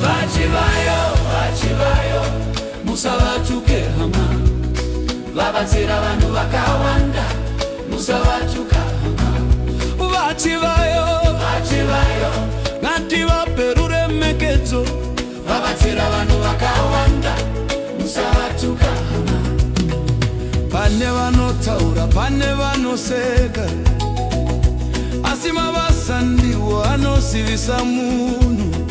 bachivayo musavatuke hama, vabatsira vanhu vakawanda musavatuka hama. Vachivayo ngativape ruremekedzo, vabatsira vanhu vakawanda musavatuka hama. Pane vanotaura, pane vanoseka, asi mabasa ndiwo anosivisa munhu.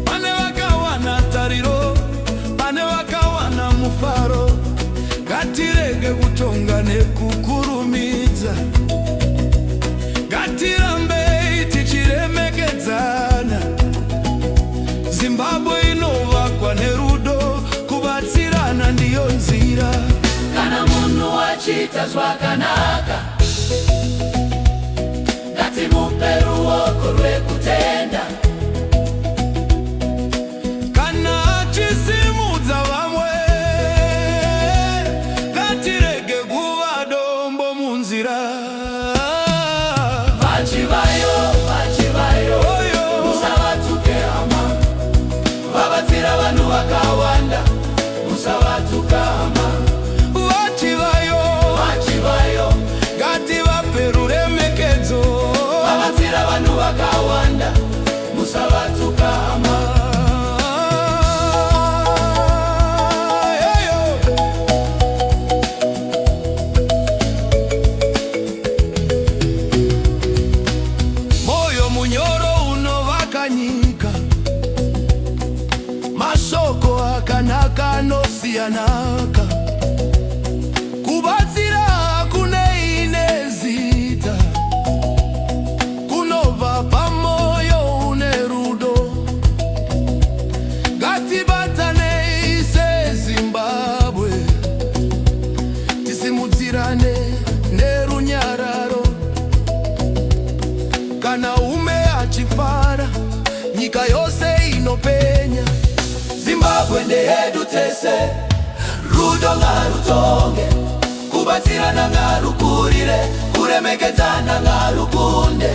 Pane vakawana tariro, pane vakawana mufaro. Ngatirege kutonga nekukurumidza, ngatirambe tichiremekedzana. Zimbabwe inovakwa nerudo, kubatsirana ndiyo nzira. Kana munhu achiita zvakanaka, ngatimupe ruoko rwekutenda. Kana achisimudza vamwe, ngatirege kuva dombo munzira. Vachivayo musavatuke hama, vabatsira vanhu vakawanda musavatuka hama. Vachivayo ngativape ruremekedzo, vabatsira vanhu vakawanda musavatuka hama. Moyo munyoro unovaka nyika, mashoko akanaka anosiyanaka. Kubatsira kune ine zita, kunova pamoyo une rudo. Ngatibatane ise Zimbabwe, tisimudzirane nerunyararo. Kana ume achifara, nyika yose inopenya. Zimbabwe ndeyedu tese, rudo ngarutonge, kubatsirana ngarukurire, kuremekedzana ngarukunde.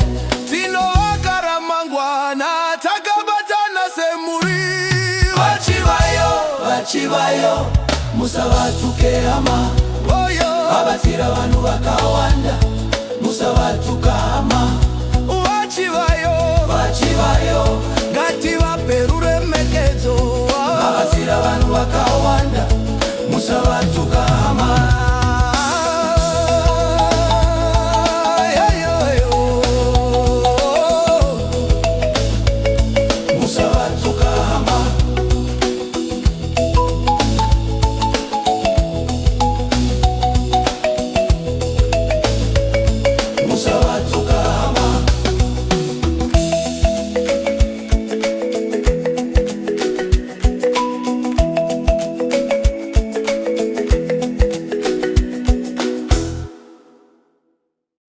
Tinovaka ramangwana takabatana semuri. Vachivayo musavatuke hama, vabatsira vanhu vakawanda musavatuka hama. Vachivayo